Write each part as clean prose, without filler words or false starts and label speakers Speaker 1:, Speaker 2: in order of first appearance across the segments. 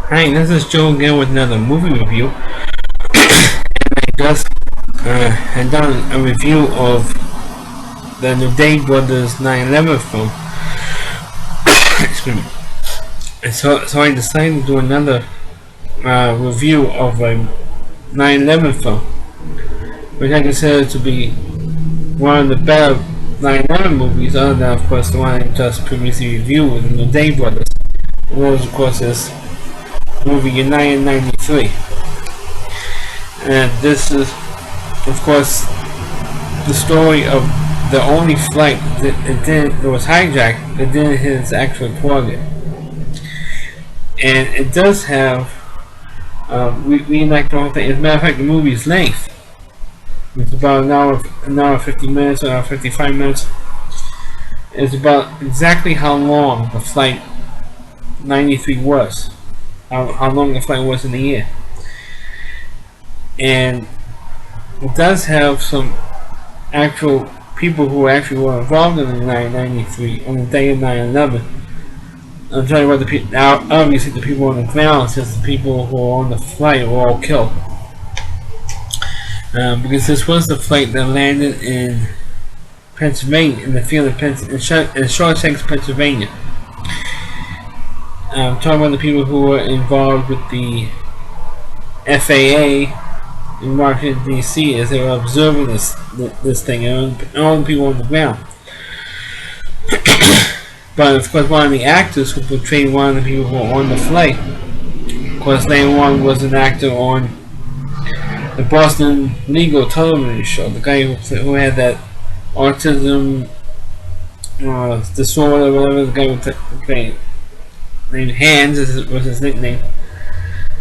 Speaker 1: Hi, this is Joe again with another movie review. I just had done a review of the New Day Brothers 9/11 film. Excuse me. And so I decided to do another review of a 9/11 film, which I consider to be one of the better 9/11 movies, other than, of course, the one I just previously reviewed with the New Day Brothers. And that was, of course, this movie United 93. And this is, of course, the story of the only flight that was hijacked that didn't hit its actual target. And it does have reenact the whole thing. As a matter of fact, the movie's length, it's about an hour 50 minutes, an hour 55 minutes. It's about exactly how long the flight 93 was, how long the flight was in the air. And it does have some actual people who actually were involved in the 993 on the day of 9/11. I'm talking about the people. Now, obviously, the people on the ground, since the people who were on the flight were all killed. Because this was the flight that landed in Pennsylvania, in the field of in Shawshanks, Pennsylvania. I'm talking about the people who were involved with the FAA in Washington D.C. as they were observing this thing, and all the people on the ground. But of course, one of the actors who portrayed one of the people who were on the flight, of course, later on was an actor on the Boston Legal television show. The guy who had that autism disorder, whatever. The guy with the named Hans was his nickname.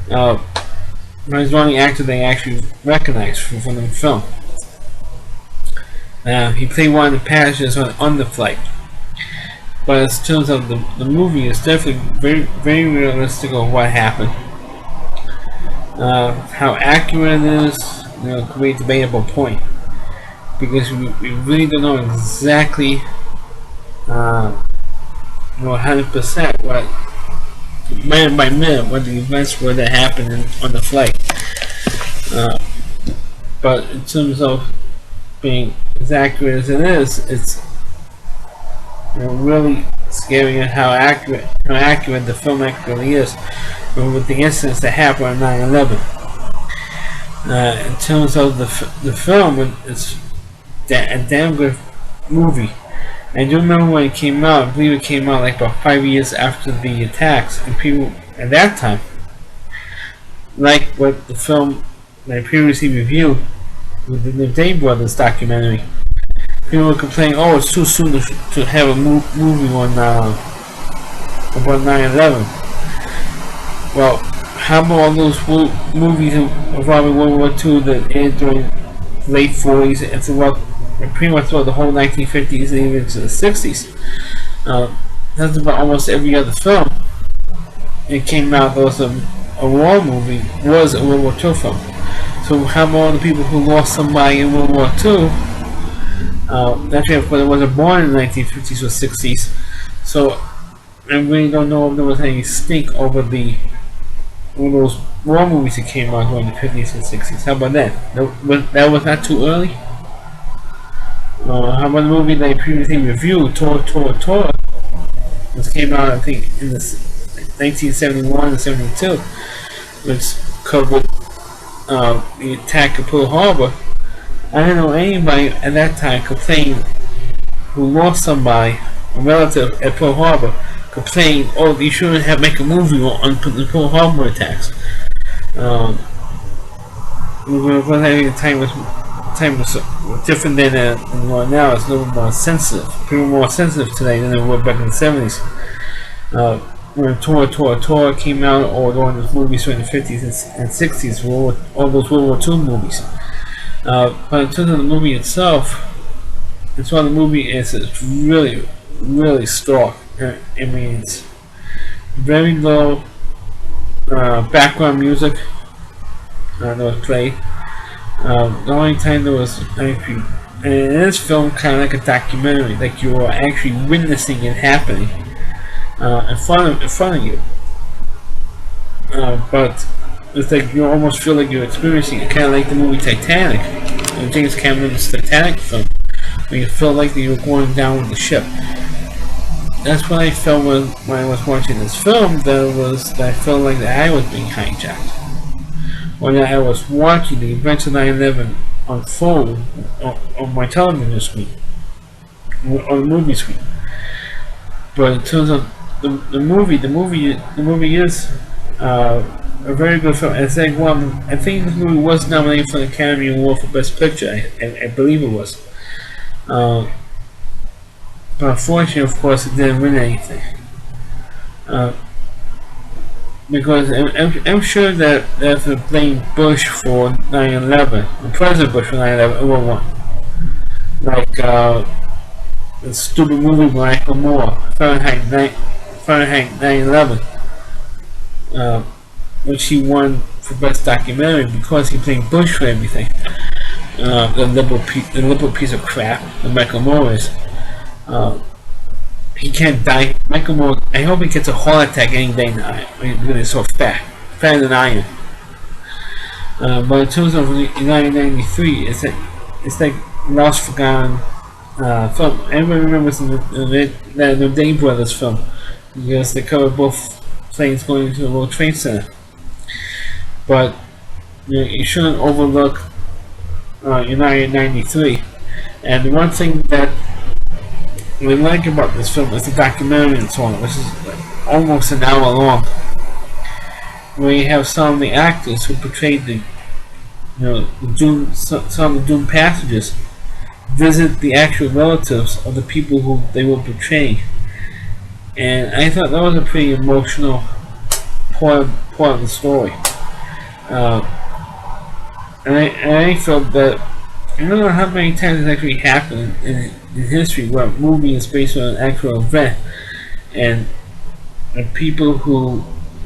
Speaker 1: He was the only actor they actually recognized from the film. He played one of the passengers on the flight. But in terms of the movie, it's definitely very, very realistic of what happened. How accurate it is, could be a debatable point. Because we really don't know exactly 100% what, minute by minute, what the events were that happened on the flight. But in terms of being as accurate as it is, it's really scary at how accurate the film actually is with the incidents that happened on 9/11. In terms of the film, it's a damn good movie. I do remember when it came out. I believe it came out like about 5 years after the attacks, and people at that time, like what the film that I previously reviewed with the Day Brothers documentary, people were complaining, "Oh, it's too soon to have a movie on about 9/11." Well, how about all those movies involving World War II that aired during the late 40s and throughout, pretty much throughout the whole 1950s and even into the 60s? That's about almost every other film. It came out. There was a war movie, was a World War II film. So how about all the people who lost somebody in World War II? Actually, of course, it wasn't born in the 1950s or 60s, so I really don't know if there was any stink over all those war movies that came out during the 50s and 60s. How about that? That was not too early? How about the movie that I previously reviewed, Tor? This came out, I think, in the 1971 and 72, which covered the attack of Pearl Harbor. I didn't know anybody at that time complained who lost somebody, a relative at Pearl Harbor, complained, "Oh, you shouldn't have make a movie on the Pearl Harbor attacks." Time was different than now. It's a little more sensitive. People more sensitive today than they were back in the 70s. When Tor came out, or during those movies in the 50s and 60s, all those World War II movies. But in terms of the movie itself, it's one of the movie is really, really strong. I mean, it's very low background music that was played. The only time there was actually, and it is filmed kind of like a documentary, like you are actually witnessing it happening in front of you. but it's like you almost feel like you're experiencing it, kind of like the movie Titanic, James Cameron's Titanic film, where you feel like you were going down with the ship. That's what I felt when I was watching this film. That I felt like that I was being hijacked, when I was watching the events of 9/11 unfold on my television screen, on the movie screen. But in terms of the movie is a very good film. I think this movie was nominated for the Academy Award for Best Picture. I believe it was. But unfortunately, of course, it didn't win anything. Because I'm sure that if they blame Bush for 9/11, President Bush for 9/11, it will win. Like the stupid movie by Michael Moore, Fahrenheit 9/11, which he won for Best Documentary because he blamed Bush for everything. The liberal piece of crap that Michael Moore is. He can't die. Michael Moore, I hope he gets a heart attack any day now because he's so fatter than I am. But in terms of 1993, it's like lost, forgotten film. Everybody remembers the Day Brothers film because they covered both planes going into the World Trade Center. But you shouldn't overlook United 93. And the one thing that we like about this film is the documentary and so on, which is like almost an hour long, where you have some of the actors who portrayed some of the doomed passengers visit the actual relatives of the people who they were portraying. And I thought that was a pretty emotional part of the story. And I felt that I don't know how many times it's actually happened in history where a movie is based on an actual event, and the people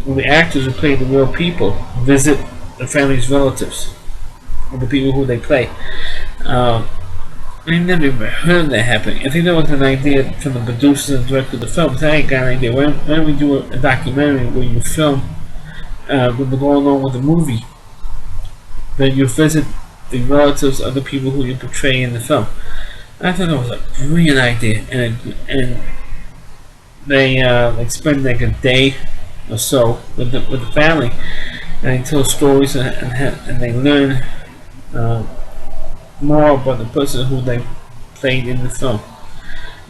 Speaker 1: the actors who play the real people visit the family's relatives, or the people who they play. I never even heard of that happening. I think that was an idea from the producers and director of the film. So I got an idea. Why don't we do a documentary where you film when they're going along with the movie, then you visit the relatives of the people who you portray in the film. I thought that was a brilliant idea, and they spend like a day or so with the family, and they tell stories and they learn more about the person who they played in the film,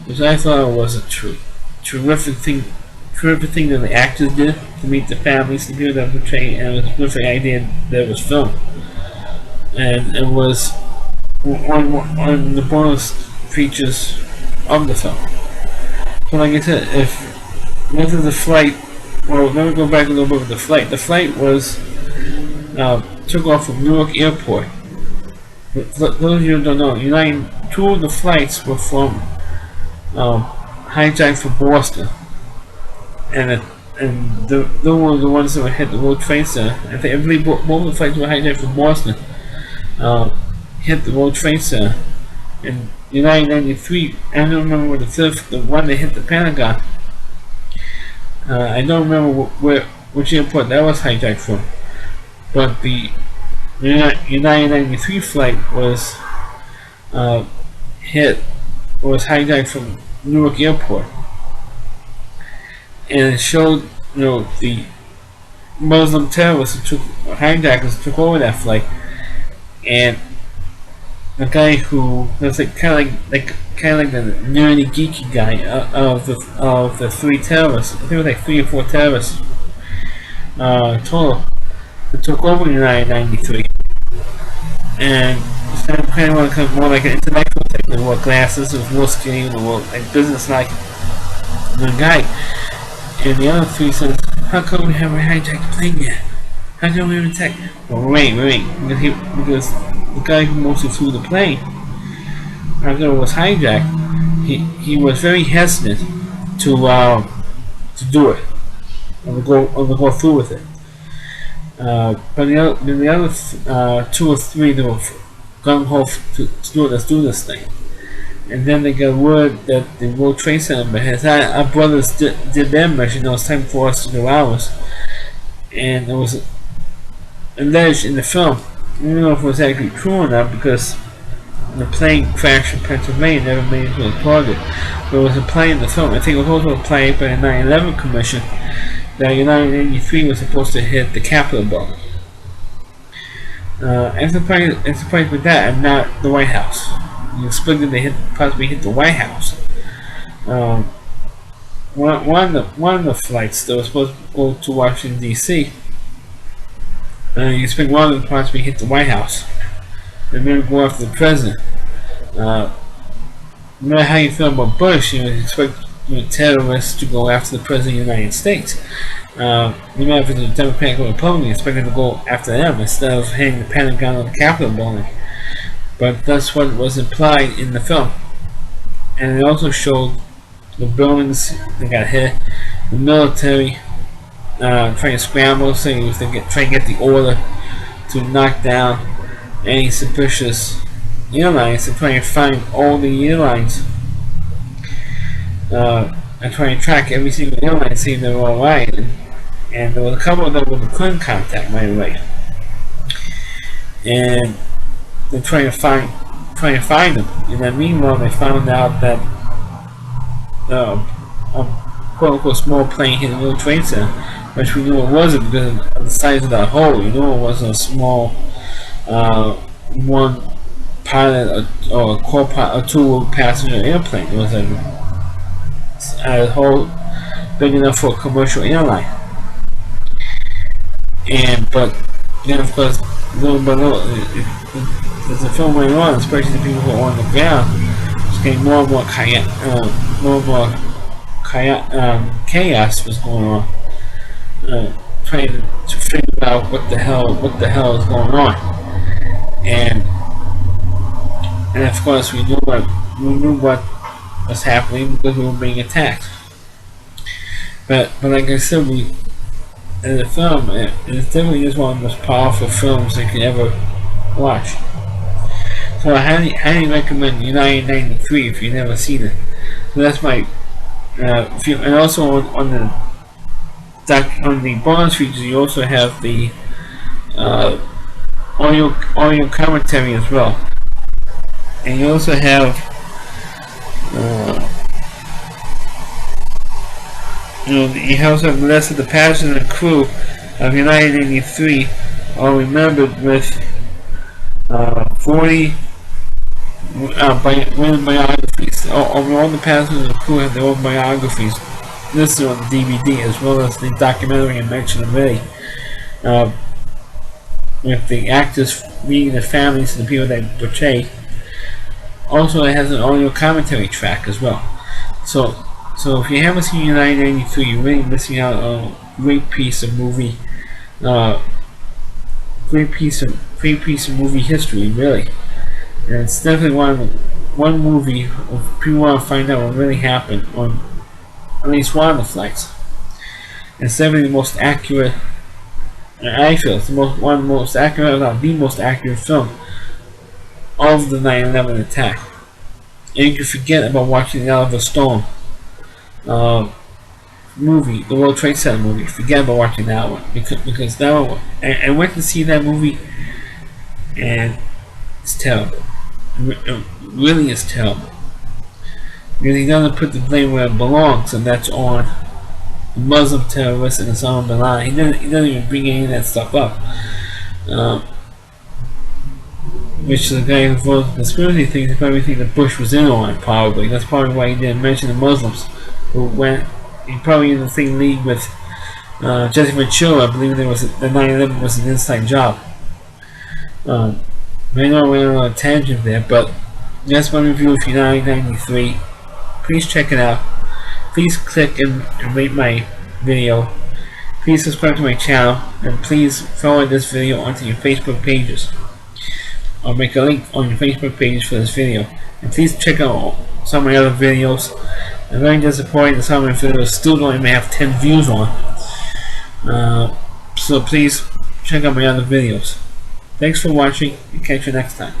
Speaker 1: which I thought was a terrific thing that the actors did to meet the families, to do that portray, and it was a terrific idea that it was filmed. And it was on the bonus features of the film. So like I said, after the flight, well, let me go back a little bit with the flight. The flight was took off from Newark Airport. For those of you who don't know, two of the flights were from hijacked from Boston, and those were the ones that were hit the World Trade Center. I believe both of the flights were hijacked from Boston. Hit the World Trade Center. In United 93, I don't remember the one that hit the Pentagon. I don't remember which airport that was hijacked from. But the United 93 flight was hijacked from Newark Airport. And it showed, the Muslim terrorists hijackers took over that flight. And the guy who was kind of like the nerdy geeky guy of the three terrorists. I think it was like 3 or 4 terrorists total that took over United 93. And kind of want to come more like an intellectual type. They wore glasses, it was real skinny, they wore like business-like the guy. And the other 3 said, "How come we haven't hijacked the plane yet? How come we haven't attacked?" Well, wait. Because the guy who mostly flew the plane, after it was hijacked, he was very hesitant to do it, or to go through with it. But the other 2 or 3 that were gung ho to do it, let's do this thing. And then they got word that the World Trade Center has our brothers did their mission. Now it's time for us to do ours. and it was alleged in the film. I don't know if it was actually true or not, because the plane crashed in Pennsylvania never made it to a target. But it was a plane in the film. I think it was also a plane by the 9/11 Commission that United 83 was supposed to hit the Capitol building. I'm surprised with that, and not the White House. You expected they possibly hit the White House. One of the flights that was supposed to go to Washington D.C. You expect one of them to possibly hit the White House, and then go after the president. No matter how you feel about Bush, you expect terrorists to go after the president of the United States. No matter if it's a Democratic or Republican, you expect them to go after them instead of hitting the Pentagon or the Capitol building. But that's what was implied in the film, and it also showed the buildings that got hit, the military trying to scramble, saying it was trying to get the order to knock down any suspicious airlines, and trying to find all the airlines and trying to track every single airline, see if they were alright. And there was a couple of them with the couldn't contact right away, and they're trying to find them. And then meanwhile, they found out that a quote-unquote small plane hit the World Trade Center, which we knew it wasn't because of the size of that hole. You know it wasn't a small one pilot or a co-pilot or two passenger airplane. It was a hole big enough for a commercial airline. But then of course, little by little, as the film went on, especially the people who were on the ground, it's getting more and more chaos was going on, trying to figure out what the hell is going on, and of course we knew what was happening because we were being attacked. But like I said, in the film, it definitely is one of the most powerful films you can ever watch. So I highly recommend United 93 if you've never seen it. So that's my and also on the bonus features, you also have the audio commentary as well, and you also have you also have the rest of the passengers and crew of United 83 are remembered with 40 biographies. All the passengers and crew have their own biographies listed on the DVD, as well as the documentary I mentioned already, with the actors meeting the families and the people they portray. Also, it has an audio commentary track as well. So if you haven't seen United 93, you're really missing out on a great piece of movie, great piece of movie history, really. And it's definitely one movie if people want to find out what really happened on at least one of the flights. It's definitely the most accurate. I feel it's one of the most accurate, not the most accurate film of the 9/11 attack. And you can forget about watching the Oliver Stone movie, the World Trade Center movie. Forget about watching that one because that one. I went to see that movie, and it's terrible. It really is terrible. Because he doesn't put the blame where it belongs, and that's on the Muslim terrorists and Osama bin Laden. He doesn't even bring any of that stuff up. Which is the guy who voted the conspiracy things, if everything that Bush was in on, probably. That's probably why he didn't mention the Muslims who went. He probably in the same league with Jesse Ventura. I believe the 9/11 was an inside job. I know I went on a tangent there, but that's my review of United 93. Please check it out. Please click and rate my video. Please subscribe to my channel, and please forward this video onto your Facebook pages. I'll make a link on your Facebook page for this video. And please check out some of my other videos. I'm very disappointed that some of my videos still don't even have 10 views on. So please check out my other videos. Thanks for watching, and catch you next time.